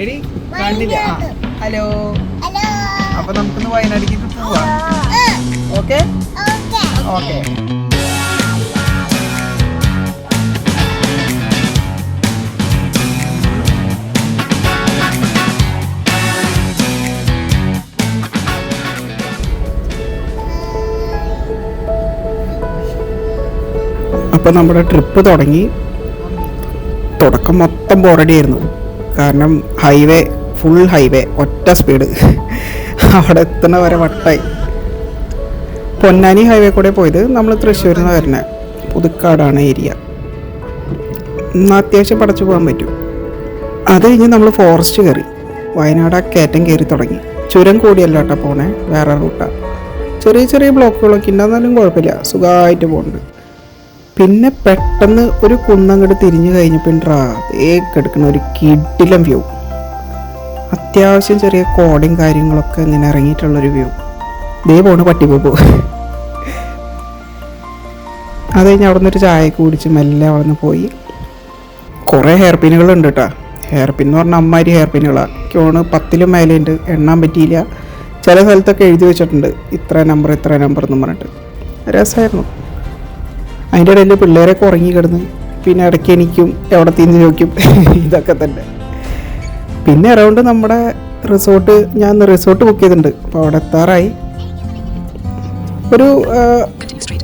എടി കണ്ടില്ല. ഹലോ. അപ്പൊ നമുക്കൊന്ന് വയനാട്ടിലേക്ക് പോവാം. Okay okay. അപ്പോൾ നമ്മുടെ ട്രിപ്പ് തുടക്കം മൊത്തം ബോറടിയായിരുന്നു. കാരണം ഫുൾ ഹൈവേ ഒറ്റ സ്പീഡ്. അവിടെ എത്തുന്ന വരെ വട്ടായി. പൊന്നാനി ഹൈവേ കൂടെ പോയത്. നമ്മൾ തൃശ്ശൂരിൽ നിന്ന് വരുന്നത്. പുതുക്കാടാണ് ഏരിയ. അത്യാവശ്യം പടച്ചു പോകാൻ പറ്റും. അത് കഴിഞ്ഞ് നമ്മൾ ഫോറസ്റ്റ് കയറി വയനാട് കയറ്റം കയറി തുടങ്ങി. ചുരം കൂടിയല്ല കേട്ടോ പോണേ, വേറെ റൂട്ടാണ്. ചെറിയ ചെറിയ ബ്ലോക്കുകളൊക്കെ ഉണ്ടായിരുന്നാലും കുഴപ്പമില്ല, സുഖമായിട്ട് പോകുന്നുണ്ട്. പിന്നെ പെട്ടെന്ന് ഒരു കുന്നങ്ങോട്ട് തിരിഞ്ഞു കഴിഞ്ഞപ്പോൾ എടുക്കുന്ന ഒരു കിടിലം വ്യൂ. അത്യാവശ്യം ചെറിയ കോടയും കാര്യങ്ങളൊക്കെ ഇങ്ങനെ ഇറങ്ങിയിട്ടുള്ളൊരു വ്യൂ. ദേ പോണ് പട്ടിപ്പോപ്പോ. അത് കഴിഞ്ഞ് അവിടെ നിന്നൊരു ചായയൊക്കെ കുടിച്ച് മെല്ലെ അവിടെ നിന്ന് പോയി. കുറേ ഹെയർ പിന്നുകളുണ്ട് കേട്ടോ. ഹെയർ പിൻ എന്ന് പറഞ്ഞാൽ അമ്മാരി ഹെയർ പിന്നുകളാണ്. എനിക്കോണ് 10 മേലെയുണ്ട്, എണ്ണാൻ പറ്റിയില്ല. ചില സ്ഥലത്തൊക്കെ എഴുതി വെച്ചിട്ടുണ്ട് ഇത്ര നമ്പർ എന്ന് പറഞ്ഞിട്ട്. രസമായിരുന്നു. അതിൻ്റെ ഇടയിൽ പിള്ളേരൊക്കെ ഉറങ്ങി കിടന്ന് പിന്നെ ഇടയ്ക്ക് എനിക്കും എവിടെ തിരിഞ്ഞ് ചോദിക്കും. ഇതൊക്കെ തന്നെ. പിന്നെ അറൗണ്ട് നമ്മുടെ ഞാൻ റിസോർട്ട് ബുക്ക് ചെയ്തിട്ടുണ്ട്. അപ്പോൾ അവിടെ എത്താറായി. ഒരു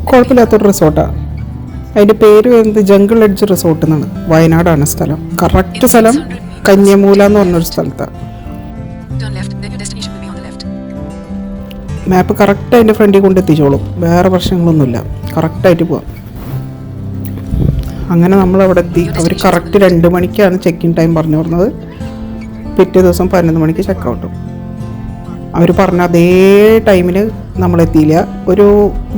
കുഴപ്പമില്ലാത്തൊരു റിസോർട്ടാണ്. അതിൻ്റെ പേര് വരുന്നത് ജംഗിൾ എഡ്ജ് റിസോർട്ട് എന്നാണ്. വയനാടാണ് സ്ഥലം. കറക്റ്റ് സ്ഥലം കന്യമൂല എന്ന് പറഞ്ഞൊരു സ്ഥലത്താണ്. മാപ്പ് കറക്റ്റ് അതിൻ്റെ ഫ്രണ്ടിൽ കൊണ്ട് എത്തിച്ചോളും. വേറെ പ്രശ്നങ്ങളൊന്നുമില്ല. കറക്റ്റായിട്ട് പോവാം. അങ്ങനെ നമ്മളവിടെ എത്തി. അവർ കറക്റ്റ് 2 മണിക്കാണ് ചെക്ക് ഇൻ ടൈം പറഞ്ഞു പറഞ്ഞത്. പിറ്റേ ദിവസം 11 മണിക്ക് ചെക്കൗട്ടും. അവർ പറഞ്ഞ അതേ ടൈമിൽ നമ്മളെത്തിയില്ല. ഒരു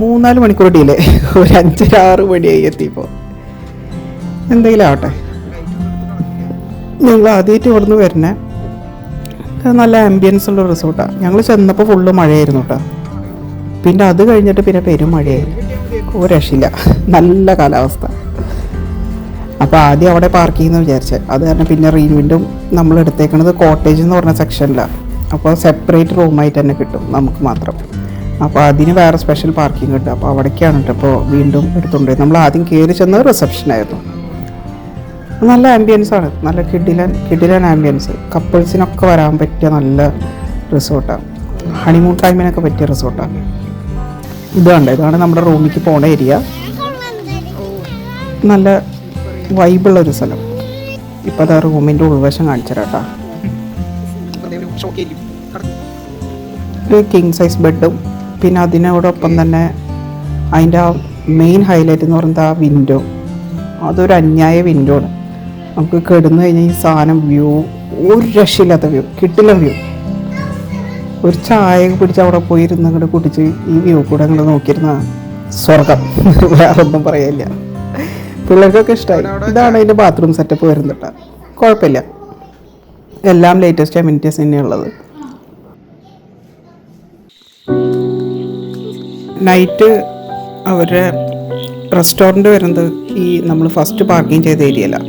3-4 മണിക്കൂർ ഡിലേ. ഒരു 5-6 മണിയായി എത്തിയപ്പോൾ. എന്തെങ്കിലും ആവട്ടെ. ഞങ്ങൾ ആദ്യമായിട്ട് ഇവിടെ നിന്ന് വരുന്നത്. നല്ല ആംബിയൻസ് ഉള്ള റിസോർട്ടാണ്. ഞങ്ങൾ ചെന്നപ്പോൾ ഫുള്ള് മഴയായിരുന്നു കേട്ടോ. പിന്നെ അത് കഴിഞ്ഞിട്ട് പിന്നെ പെരും മഴയായിരുന്നു. ഒരു രക്ഷയില്ല. നല്ല കാലാവസ്ഥ. അപ്പോൾ ആദ്യം അവിടെ പാർക്ക് ചെയ്യുമെന്ന് വിചാരിച്ചത്. അത് കാരണം പിന്നെ വീണ്ടും നമ്മൾ എടുത്തേക്കുന്നത് കോട്ടേജ് എന്ന് പറഞ്ഞ സെക്ഷനിലാണ്. അപ്പോൾ സെപ്പറേറ്റ് റൂമായിട്ട് തന്നെ കിട്ടും നമുക്ക് മാത്രം. അപ്പോൾ അതിന് വേറെ സ്പെഷ്യൽ പാർക്കിംഗ് കിട്ടും. അപ്പോൾ അവിടേക്കാണ് കേട്ടോ ഇപ്പോൾ വീണ്ടും എടുത്തുകൊണ്ട്. നമ്മൾ ആദ്യം കയറി ചെന്നത് റിസപ്ഷനായിരുന്നു. നല്ല ആംബിയൻസാണ്. നല്ല കിടിലൻ ആംബിയൻസ്. കപ്പിൾസിനൊക്കെ വരാൻ പറ്റിയ നല്ല റിസോർട്ടാണ്. ഹണിമൂൺ ടൈമിനൊക്കെ പറ്റിയ റിസോർട്ടാണ്. ഇതാണ് നമ്മുടെ റൂമിലേക്ക് പോണ ഏരിയ. നല്ല വൈബുള്ളൊരു സ്ഥലം. ഇപ്പോൾ അത് റൂമിൻ്റെ ഉൾവശം കാണിച്ചു തരാം കേട്ടോ. ഒരു കിങ് സൈസ് ബെഡും പിന്നെ അതിനോടൊപ്പം തന്നെ അതിൻ്റെ ആ മെയിൻ ഹൈലൈറ്റ് എന്ന് പറയുന്നത് ആ വിൻഡോ. അതൊരു അന്യായ വിൻഡോ ആണ്. നമുക്ക് കിടന്നു കഴിഞ്ഞാൽ ഈ സാധനം ഒരു രക്ഷയില്ലാത്ത കിട്ടില്ല വ്യൂ. ഒരു ചായ പിടിച്ച് അവിടെ പോയി ഇരുന്ന് അങ്ങോട്ട് കുടിച്ച് ഈ വ്യൂ കൂടെ അങ്ങോട്ട് നോക്കിയിരുന്ന സ്വർഗം. വേറൊന്നും പറയാനില്ല. പിള്ളേർക്കൊക്കെ ഇഷ്ടമായി. ഇതാണ് അതിൻ്റെ ബാത്റൂം സെറ്റപ്പ് വരുന്നുണ്ട്. കുഴപ്പമില്ല. എല്ലാം ലേറ്റസ്റ്റ് അമ്യൂണിറ്റീസ് തന്നെയുള്ളത്. നൈറ്റ് അവരുടെ റെസ്റ്റോറൻറ്റ് വരുന്നത് ഈ നമ്മൾ ഫസ്റ്റ് പാർക്കിംഗ് ചെയ്ത ഏരിയയിലാണ്.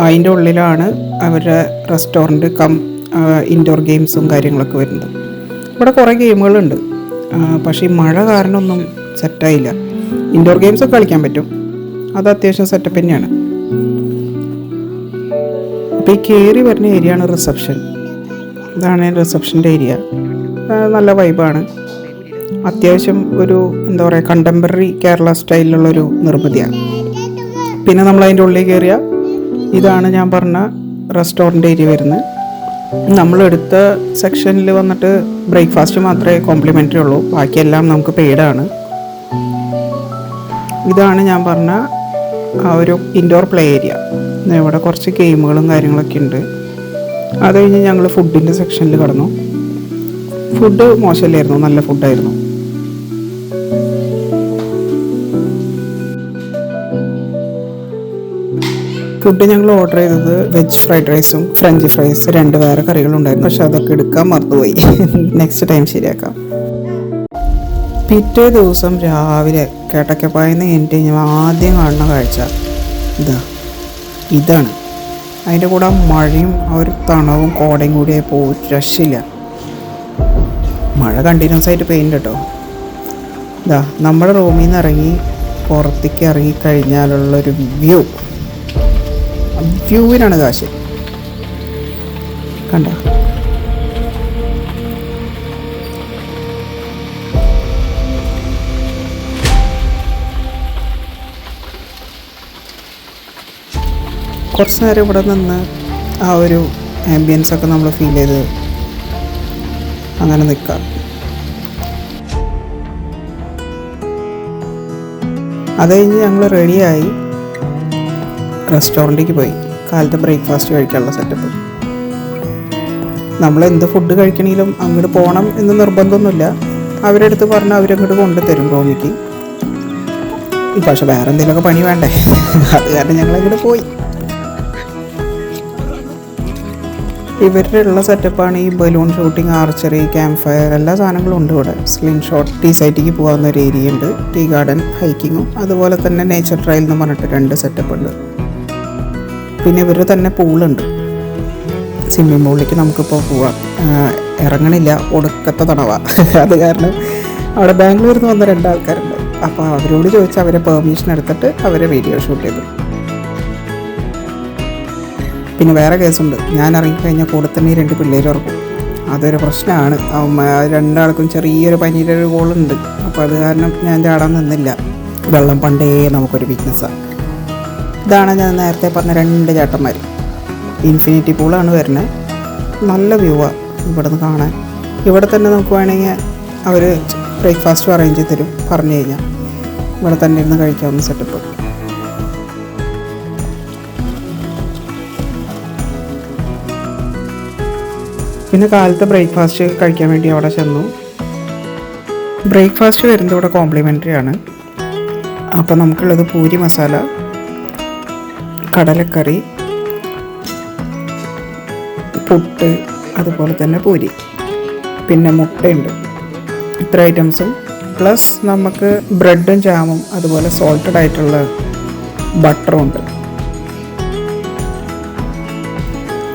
അതിൻ്റെ ഉള്ളിലാണ് അവരുടെ റെസ്റ്റോറൻറ്റ് ഇൻഡോർ ഗെയിംസും കാര്യങ്ങളൊക്കെ വരുന്നത്. ഇവിടെ കുറേ ഗെയിമുകളുണ്ട്. പക്ഷേ ഈ മഴ കാരണമൊന്നും സെറ്റായില്ല. ഇൻഡോർ ഗെയിംസൊക്കെ കളിക്കാൻ പറ്റും. അത് അത്യാവശ്യം സെറ്റപ്പ് തന്നെയാണ്. അപ്പോൾ ഈ കയറി വരുന്ന ഏരിയ ആണ് റിസപ്ഷൻ. ഇതാണ് റിസപ്ഷൻ്റെ ഏരിയ. നല്ല വൈബാണ്. അത്യാവശ്യം ഒരു എന്താ പറയുക കണ്ടംപററി കേരള സ്റ്റൈലിലുള്ളൊരു നിർമ്മിതിയാണ്. പിന്നെ നമ്മൾ അതിൻ്റെ ഉള്ളിൽ കയറിയ ഇതാണ് ഞാൻ പറഞ്ഞ റെസ്റ്റോറൻറ്റ് ഏരിയ വരുന്നത്. നമ്മളെടുത്ത സെക്ഷനിൽ വന്നിട്ട് ബ്രേക്ക്ഫാസ്റ്റ് മാത്രമേ കോംപ്ലിമെൻ്ററി ഉള്ളൂ. ബാക്കിയെല്ലാം നമുക്ക് പെയ്ഡാണ്. ഇതാണ് ഞാൻ പറഞ്ഞ ആ ഒരു ഇൻഡോർ പ്ലേ ഏരിയ. ഇവിടെ കുറച്ച് ഗെയിമുകളും കാര്യങ്ങളൊക്കെ ഉണ്ട്. അത് കഴിഞ്ഞ് ഞങ്ങൾ ഫുഡിൻ്റെ സെക്ഷനിൽ കടന്നു. ഫുഡ് മോശമല്ലായിരുന്നു, നല്ല ഫുഡായിരുന്നു. ഫുഡ് ഞങ്ങൾ ഓർഡർ ചെയ്തത് വെജ് ഫ്രൈഡ് റൈസും ഫ്രഞ്ച് ഫ്രൈസ് 2 വേറെ കറികളുണ്ടായിരുന്നു. പക്ഷെ അതൊക്കെ എടുക്കാൻ മറന്നുപോയി. നെക്സ്റ്റ് ടൈം ശരിയാക്കാം. പിറ്റേ ദിവസം രാവിലെ കേട്ടക്കപ്പായെന്ന് കഴിഞ്ഞിട്ട് ഞാൻ ആദ്യം കാണുന്ന കാഴ്ച ഇതാണ്. അതിൻ്റെ കൂടെ ആ മഴയും ആ ഒരു തണവും കോടയും കൂടിയായപ്പോൾ ഒരു രക്ഷയില്ല. മഴ കണ്ടിന്യൂസ് ആയിട്ട് പെയ്യുന്നുണ്ട് കേട്ടോ. ഇതാ നമ്മുടെ റൂമിൽ നിന്ന് ഇറങ്ങി പുറത്തേക്ക് ഇറങ്ങിക്കഴിഞ്ഞാലുള്ളൊരു വ്യൂവിനാണ് കാശ്. കണ്ട കുറച്ച് നേരം ഇവിടെ നിന്ന് ആ ഒരു ആംബിയൻസൊക്കെ നമ്മൾ ഫീൽ ചെയ്ത് അങ്ങനെ നിൽക്കാം. അത് കഴിഞ്ഞ് ഞങ്ങൾ റെഡിയായി റെസ്റ്റോറൻറ്റിലേക്ക് പോയി കാലത്തെ ബ്രേക്ക്ഫാസ്റ്റ് കഴിക്കാനുള്ള സെറ്റപ്പ്. നമ്മൾ എന്ത് ഫുഡ് കഴിക്കണമെങ്കിലും അങ്ങോട്ട് പോകണം എന്ന് നിർബന്ധമൊന്നുമില്ല. അവരുടെ അടുത്ത് പറഞ്ഞാൽ അവരങ്ങോട്ട് കൊണ്ടുതരും റൂമിലേക്ക്. പക്ഷെ വേറെ എന്തെങ്കിലുമൊക്കെ പണി വേണ്ടേ, അത് കാരണം ഞങ്ങളങ്ങോട്ട് പോയി. ഇവരുടെ ഉള്ള സെറ്റപ്പാണ് ഈ balloon shooting, archery, camp fire, എല്ലാ സാധനങ്ങളും ഉണ്ട് ഇവിടെ. സ്ലിം ഷോട്ട്, ടീ സൈറ്റിക്ക് പോകാവുന്ന ഒരു ഏരിയ ഉണ്ട്, ടീ ഗാർഡൻ, ഹൈക്കിങ്ങും, അതുപോലെ തന്നെ നേച്ചർ ട്രയൽ എന്ന് പറഞ്ഞിട്ട് 2 സെറ്റപ്പ് ഉണ്ട്. പിന്നെ ഇവരുടെ തന്നെ പൂളുണ്ട്. സ്വിമ്മിംഗ് പൂളിലേക്ക് നമുക്കിപ്പോൾ പോവാം. ഇറങ്ങണില്ല, ഒടുക്കത്തെ തണവ. അത് കാരണം അവിടെ ബാംഗ്ലൂരിൽ നിന്ന് വന്ന 2 ആൾക്കാരുണ്ട്. അപ്പോൾ അവരോട് ചോദിച്ചാൽ അവരെ പെർമിഷൻ എടുത്തിട്ട് അവരെ വീഡിയോ ഷൂട്ട് ചെയ്തു. പിന്നെ വേറെ കേസുണ്ട്, ഞാൻ ഇറങ്ങിക്കഴിഞ്ഞാൽ കൂടെ തന്നെ 2 പിള്ളേർ ഇറക്കും. അതൊരു പ്രശ്നമാണ്. 2 ആൾക്കും ചെറിയൊരു പനിയുടെ ഒരു കോളുണ്ട്. അപ്പോൾ അത് കാരണം ഞാൻ ചാടാൻ നിന്നില്ല. വെള്ളം പണ്ടേ നമുക്കൊരു വീക്ക്നെസ്സാണ്. ഇതാണ് ഞാൻ നേരത്തെ പറഞ്ഞ 2 ചേട്ടന്മാർ. ഇൻഫിനിറ്റി പൂളാണ് വരുന്നത്. നല്ല വ്യൂവാണ് ഇവിടെ നിന്ന് കാണാൻ. ഇവിടെ തന്നെ നമുക്ക് വേണമെങ്കിൽ അവർ ബ്രേക്ക്ഫാസ്റ്റും അറേഞ്ച് ചെയ്ത് തരും. പറഞ്ഞു കഴിഞ്ഞാൽ ഇവിടെ തന്നെ ഇരുന്ന് കഴിക്കാവുന്ന സെറ്റപ്പ്. പിന്നെ കാലത്തെ ബ്രേക്ക്ഫാസ്റ്റ് കഴിക്കാൻ വേണ്ടി അവിടെ ചെന്നു. ബ്രേക്ക്ഫാസ്റ്റ് വരുന്നത് ഇവിടെ കോംപ്ലിമെൻ്ററി ആണ്. അപ്പോൾ നമുക്കുള്ളത് പൂരി മസാല, കടലക്കറി, പുട്ട്, അതുപോലെ തന്നെ പൂരി, പിന്നെ മുട്ടയുണ്ട്. ഇത്ര ഐറ്റംസും പ്ലസ് നമുക്ക് ബ്രെഡും ജാമും അതുപോലെ സോൾട്ടഡ് ആയിട്ടുള്ള ബട്ടറും ഉണ്ട്.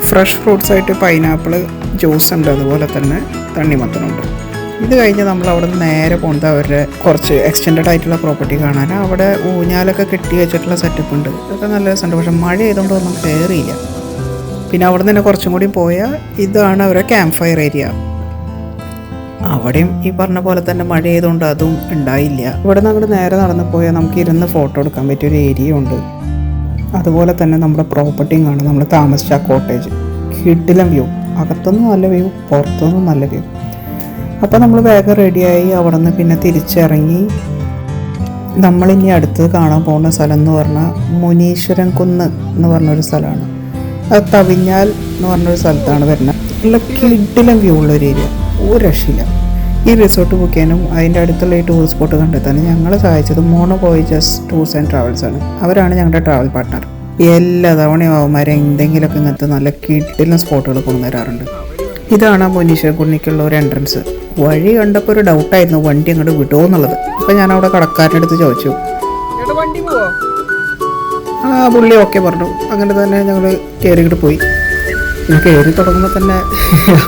ഫ്രഷ് ഫ്രൂട്ട്സ് ആയിട്ട് പൈനാപ്പിൾ ജ്യൂസ് ഉണ്ട്, അതുപോലെ തന്നെ തണ്ണിമത്തനുണ്ട്. ഇത് കഴിഞ്ഞ് നമ്മൾ അവിടെ നിന്ന് നേരെ പോകുന്നത് അവരുടെ കുറച്ച് എക്സ്റ്റെൻഡഡ് ആയിട്ടുള്ള പ്രോപ്പർട്ടി കാണാൻ. അവിടെ ഊഞ്ഞാലൊക്കെ കെട്ടി വെച്ചിട്ടുള്ള സെറ്റപ്പ് ഉണ്ട്. ഇതൊക്കെ നല്ല രസമുണ്ട്. പക്ഷെ മഴ ആയതുകൊണ്ട് ഒന്നും കയറിയില്ല. പിന്നെ അവിടെ നിന്ന് തന്നെ കുറച്ചും കൂടി പോയാൽ ഇതാണ് അവരുടെ ക്യാമ്പ് ഫയർ ഏരിയ. അവിടെയും ഈ പറഞ്ഞ പോലെ തന്നെ മഴ ആയതുകൊണ്ട് അതും ഉണ്ടായില്ല. ഇവിടെ നിന്ന് അങ്ങോട്ട് നേരെ നടന്നു പോയാൽ നമുക്ക് ഇരുന്ന് ഫോട്ടോ എടുക്കാൻ പറ്റിയൊരു ഏരിയ ഉണ്ട്. അതുപോലെ തന്നെ നമ്മുടെ പ്രോപ്പർട്ടിയും കാണാം. നമ്മൾ താമസിച്ച കോട്ടേജ് കിടിലം വ്യൂ. അകത്തുനിന്നും നല്ല വ്യൂ, പുറത്തുനിന്നും നല്ല വ്യൂ. അപ്പോൾ നമ്മൾ വേഗം റെഡിയായി അവിടെ നിന്ന് പിന്നെ തിരിച്ചിറങ്ങി നമ്മളിനി അടുത്തത് കാണാൻ പോകുന്ന സ്ഥലം എന്ന് പറഞ്ഞാൽ മുനീശ്വരൻ കുന്ന് എന്ന് പറഞ്ഞൊരു സ്ഥലമാണ്. അത് തവിഞ്ഞാൽ എന്ന് പറഞ്ഞൊരു സ്ഥലത്താണ് വരുന്നത്. നല്ല കിടിലം വ്യൂ ഉള്ളൊരു ഏരിയ, ഒരു രക്ഷയില്ല. ഈ റിസോർട്ട് ബുക്ക് ചെയ്യാനും അതിൻ്റെ അടുത്തുള്ള ഈ ടൂറിസ്റ്റ് സ്പോട്ട് കണ്ടെത്താനും ഞങ്ങളെ സഹായിച്ചത് mono voyages tours and travels ആണ്. അവരാണ് ഞങ്ങളുടെ ട്രാവൽ പാർട്ട്ണർ. എല്ലാ തവണയും അവന്മാരെ എന്തെങ്കിലുമൊക്കെ ഇങ്ങനത്തെ നല്ല കിടിലം സ്പോട്ടുകൾ കൊണ്ടുവരാറുണ്ട്. ഇതാണ് മുനീശ്വരൻ കുന്നിക്കുള്ള ഒരു എൻട്രൻസ്. വഴി കണ്ടപ്പോൾ ഒരു ഡൗട്ടായിരുന്നു വണ്ടി അങ്ങോട്ട് വിടുമോ എന്നുള്ളത്. അപ്പോൾ ഞാൻ അവിടെ കടക്കാരൻ്റെ അടുത്ത് ചോദിച്ചു, പുള്ളി ഓക്കെ പറഞ്ഞു. അങ്ങനെ തന്നെ ഞങ്ങൾ കയറിയിട്ട് പോയി. പിന്നെ കയറി തുടങ്ങുമ്പോൾ തന്നെ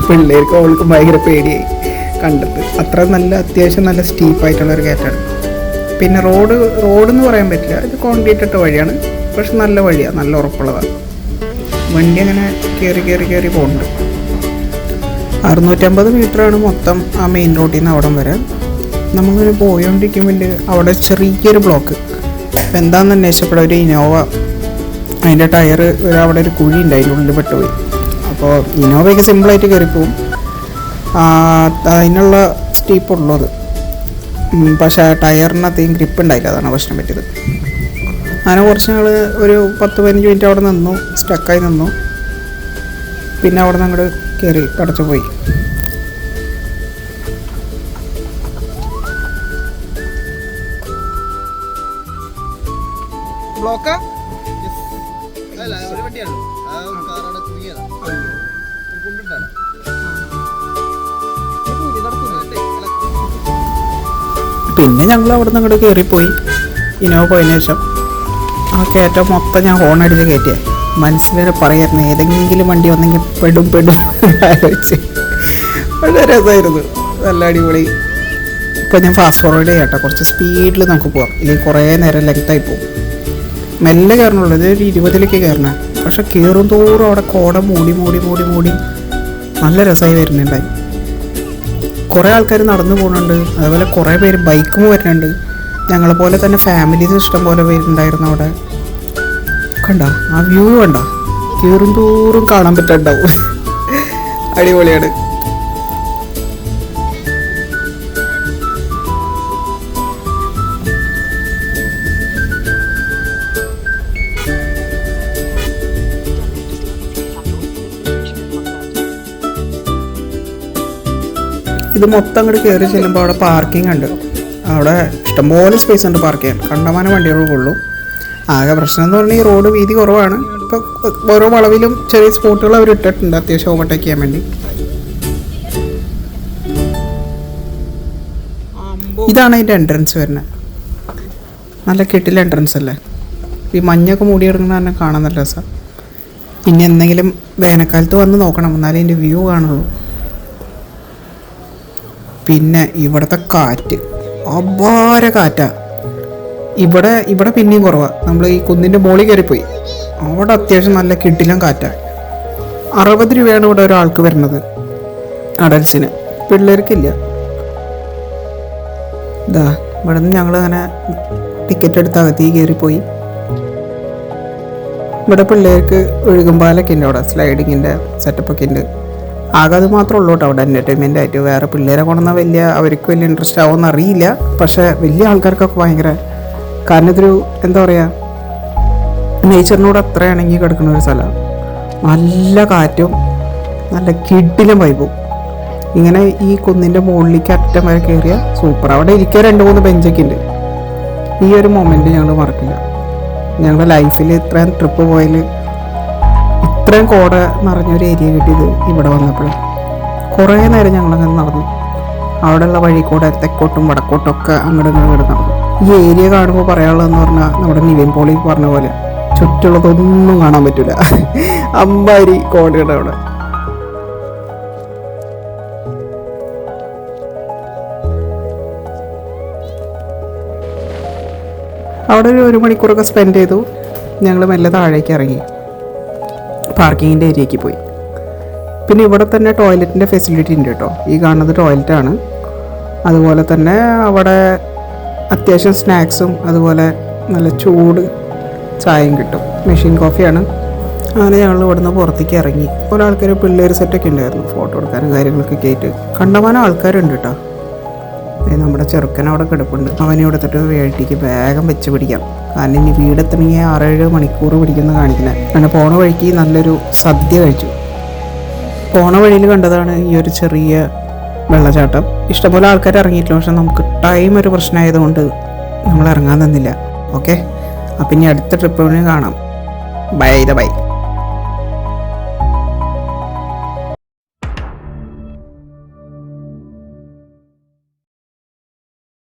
പിള്ളേർക്ക് അവൾക്ക് ഭയങ്കര പേടിയായി കണ്ടിട്ട്. അത്ര നല്ല അത്യാവശ്യം നല്ല സ്റ്റീപ്പായിട്ടുള്ളൊരു കയറ്റാണ്. പിന്നെ റോഡെന്ന് പറയാൻ പറ്റില്ല, ഇത് കോൺക്രീറ്റ് ഇട്ട വഴിയാണ്. പക്ഷെ നല്ല വഴിയാണ്, നല്ല ഉറപ്പുള്ളതാണ്. വണ്ടി അങ്ങനെ കയറി പോകുന്നുണ്ട്. 650 മീറ്ററാണ് മൊത്തം ആ മെയിൻ റോഡിൽ നിന്ന് അവിടം വരെ. നമ്മളിങ്ങനെ പോയോണ്ടിരിക്കുമ്പോൾ അവിടെ ചെറിയൊരു ബ്ലോക്ക്. അപ്പോൾ എന്താണെന്ന് അന്വേഷിച്ചപ്പോൾ ഒരു ഇനോവ, അതിൻ്റെ ടയർ അവിടെ ഒരു കുഴി ഉണ്ട്, അതിൻ്റെ ഉള്ളിൽ പെട്ടുപോയി. അപ്പോൾ ഇനോവയൊക്കെ സിമ്പിളായിട്ട് കയറിപ്പോവും, അതിനുള്ള സ്റ്റീപ്പുള്ളത്. പക്ഷേ ടയറിനകത്തേയും ഗ്രിപ്പ് ഉണ്ടായില്ല, അതാണ് പ്രശ്നം പറ്റിയത്. അങ്ങനെ കുറച്ച് ഞങ്ങൾ ഒരു 10-15 മിനിറ്റ് അവിടെ നിന്നു, സ്റ്റക്കായി നിന്നു. പിന്നെ അവിടെ നിന്ന് അങ്ങോട്ട് കയറി കടച്ചു പോയി. പിന്നെ ഞങ്ങൾ അവിടെ നിന്ന് അങ്ങോട്ട് കയറിപ്പോയി. ഇനോവ പോയതിനു ശേഷം ആ കയറ്റം മൊത്തം ഞാൻ ഹോൺ അടിച്ച് കയറ്റിയായി. മനസ്സിലൊരു പറയായിരുന്നു ഏതെങ്കിലും വണ്ടി വന്നെങ്കിൽ പെടും ആലോചിച്ച്. വളരെ രസമായിരുന്നു, നല്ല അടിപൊളി. ഇപ്പോൾ ഞാൻ ഫാസ്റ്റ് ഫോർവേഡ് ചെയ്യാം കേട്ടോ, കുറച്ച് സ്പീഡിൽ നമുക്ക് പോകാം, ഇല്ലെങ്കിൽ കുറേ നേരം ലെങ്തായി പോകും. മെല്ലെ കയറണുള്ളൂ, ഇതൊരു 20-ലേക്ക് കയറണേ. പക്ഷെ കയറും തോറും അവിടെ കോട മൂടി നല്ല രസമായി വരുന്നുണ്ടായി. കുറേ ആൾക്കാർ നടന്നു പോകുന്നുണ്ട്, അതുപോലെ കുറേ പേര് ബൈക്കും വരുന്നുണ്ട്. ഞങ്ങളെ പോലെ തന്നെ ഫാമിലീസ് ഇഷ്ടം പോലെ പേരുണ്ടായിരുന്നു അവിടെ. കണ്ട ആ വ്യൂ കണ്ട, കയറും തോറും കാണാൻ പറ്റുന്നുണ്ടാവും. അടിപൊളിയാണ്. ഇത് മൊത്തം അങ്ങോട്ട് കയറി ചെല്ലുമ്പോൾ അവിടെ പാർക്കിംഗ് ഉണ്ട്. അവിടെ ഇഷ്ടംപോലെ സ്പേസ് ഉണ്ട് പാർക്ക് ചെയ്യാൻ, കണ്ടമാനം വണ്ടികളുള്ളൂ. ആകെ പ്രശ്നം എന്ന് പറഞ്ഞാൽ ഈ റോഡ് വീതി കുറവാണ്. ഇപ്പോൾ ഓരോ വളവിലും ചെറിയ സ്പോട്ടുകൾ അവർ ഇട്ടിട്ടുണ്ട് അത്യാവശ്യം ഓവർടേക്ക് ചെയ്യാൻ വേണ്ടി. ഇതാണ് അതിൻ്റെ എൻട്രൻസ് വരുന്നത്. നല്ല കിട്ടില്ല എൻട്രൻസ് അല്ലേ. ഈ മഞ്ഞൊക്കെ മൂടി കിടക്കുന്ന തന്നെ കാണാൻ നല്ല രസമാണ്. ഇനി എന്തെങ്കിലും വേനൽക്കാലത്ത് വന്ന് നോക്കണം, എന്നാലേ അതിൻ്റെ വ്യൂ കാണുള്ളൂ. പിന്നെ ഇവിടുത്തെ കാറ്റ് അപാര കാറ്റാണ്. ഇവിടെ പിന്നെയും കുറവാണ്. നമ്മൾ ഈ കുന്നിൻ്റെ മുകളിൽ കയറിപ്പോയി, അവിടെ അത്യാവശ്യം നല്ല കിടിലം കാറ്റാണ്. 60 രൂപയാണ് ഇവിടെ ഒരാൾക്ക് വരുന്നത് അഡൽസിന്, പിള്ളേർക്കില്ല. ഇതാ ഇവിടെ നിന്ന് ഞങ്ങൾ അങ്ങനെ ടിക്കറ്റ് എടുത്ത് അകത്തേക്ക് കയറിപ്പോയി. ഇവിടെ പിള്ളേർക്ക് ഒഴുകുമ്പാലൊക്കെ ഉണ്ട്, അവിടെ സ്ലൈഡിങ്ങിൻ്റെ സെറ്റപ്പൊക്കെ ഉണ്ട്. ആകെ അത് മാത്രമേ ഉള്ളൂ കേട്ടോ അവിടെ എൻ്റർടൈൻമെൻ്റ് ആയിട്ട്. വേറെ പിള്ളേരെ കൊണ്ടുവന്നാൽ അവർക്ക് വലിയ ഇൻട്രസ്റ്റ് ആവുമെന്ന് അറിയില്ല. പക്ഷേ വലിയ ആൾക്കാർക്കൊക്കെ ഭയങ്കര, കാരണം ഇതൊരു എന്താ പറയുക, നേച്ചറിനോട് അത്ര ഇണങ്ങി കിടക്കുന്ന ഒരു സ്ഥലമാണ്. നല്ല കാറ്റും നല്ല കിടിലം വൈബും. ഇങ്ങനെ ഈ കുന്നിൻ്റെ മുകളിലേക്ക് അറ്റം വരെ കയറിയ സൂപ്പർ. അവിടെ ഇരിക്കാൻ 2-3 ബെഞ്ചൊക്കെ ഉണ്ട്. ഈ ഒരു മൊമെൻ്റ് ഞങ്ങൾ മറക്കില്ല. ഞങ്ങളുടെ ലൈഫിൽ ഇത്രയും ട്രിപ്പ് പോയാൽ ഇത്രയും കോട നിറഞ്ഞൊരു ഏരിയ കിട്ടിയത് ഇവിടെ വന്നപ്പോഴും. കുറേ നേരം ഞങ്ങളങ്ങനെ നടന്നു. അവിടെയുള്ള വഴി കൂടെ തെക്കോട്ടും വടക്കോട്ടും ഒക്കെ അങ്ങോട്ടും നടന്നു. ഈ ഏരിയ കാണുമ്പോൾ പറയാനുള്ളതെന്ന് പറഞ്ഞാൽ നമ്മുടെ നിവിൻ പോളി പറഞ്ഞ പോലെ ചുറ്റുള്ളതൊന്നും കാണാൻ പറ്റില്ല. അമ്പാരി കോടയുടെ അവിടെ. അവിടെ ഒരു 1 മണിക്കൂറൊക്കെ സ്പെൻഡ് ചെയ്തു. ഞങ്ങൾ മെല്ലെ താഴേക്ക് ഇറങ്ങി പാർക്കിങ്ങിൻ്റെ ഏരിയയ്ക്ക് പോയി. പിന്നെ ഇവിടെ തന്നെ ടോയ്ലറ്റിൻ്റെ ഫെസിലിറ്റി ഉണ്ട് കേട്ടോ. ഈ കാണുന്നത് ടോയ്ലറ്റാണ്. അതുപോലെ തന്നെ അവിടെ അത്യാവശ്യം സ്നാക്സും അതുപോലെ നല്ല ചൂട് ചായയും കിട്ടും. മെഷീൻ കോഫിയാണ്. അങ്ങനെ ഞങ്ങൾ ഇവിടുന്ന് പുറത്തേക്ക് ഇറങ്ങി. ഓരോ ആൾക്കാർ പിള്ളേർ സെറ്റൊക്കെ ഉണ്ടായിരുന്നു, ഫോട്ടോ എടുക്കാനും കാര്യങ്ങളൊക്കെ ആയിട്ട്. കണ്ടമാനം ആൾക്കാരുണ്ട് കേട്ടോ. നമ്മുടെ ചെറുക്കൻ അവിടെ കിടപ്പുണ്ട്. അവനെ കൊടുത്തിട്ട് വേട്ടിക്ക് വേഗം വെച്ച് പിടിക്കാം. കാരണം ഇനി വീടെത്തണമെങ്കിൽ 6-7 മണിക്കൂർ പിടിക്കുന്ന കാണിക്കുന്നത്. അങ്ങനെ പോണ വഴിക്ക് നല്ലൊരു സദ്യ കഴിച്ചു. പോണ വഴിയിൽ കണ്ടതാണ് ഈ ഒരു ചെറിയ വെള്ളച്ചാട്ടം. ഇഷ്ടംപോലെ ആൾക്കാർ ഇറങ്ങിയിട്ടില്ല, പക്ഷെ നമുക്ക് ടൈം ഒരു പ്രശ്നമായതുകൊണ്ട് നമ്മൾ ഇറങ്ങാൻ തന്നില്ല. ഓക്കെ, അപ്പം ഇനി അടുത്ത ട്രിപ്പിന് കാണാം. ബൈ.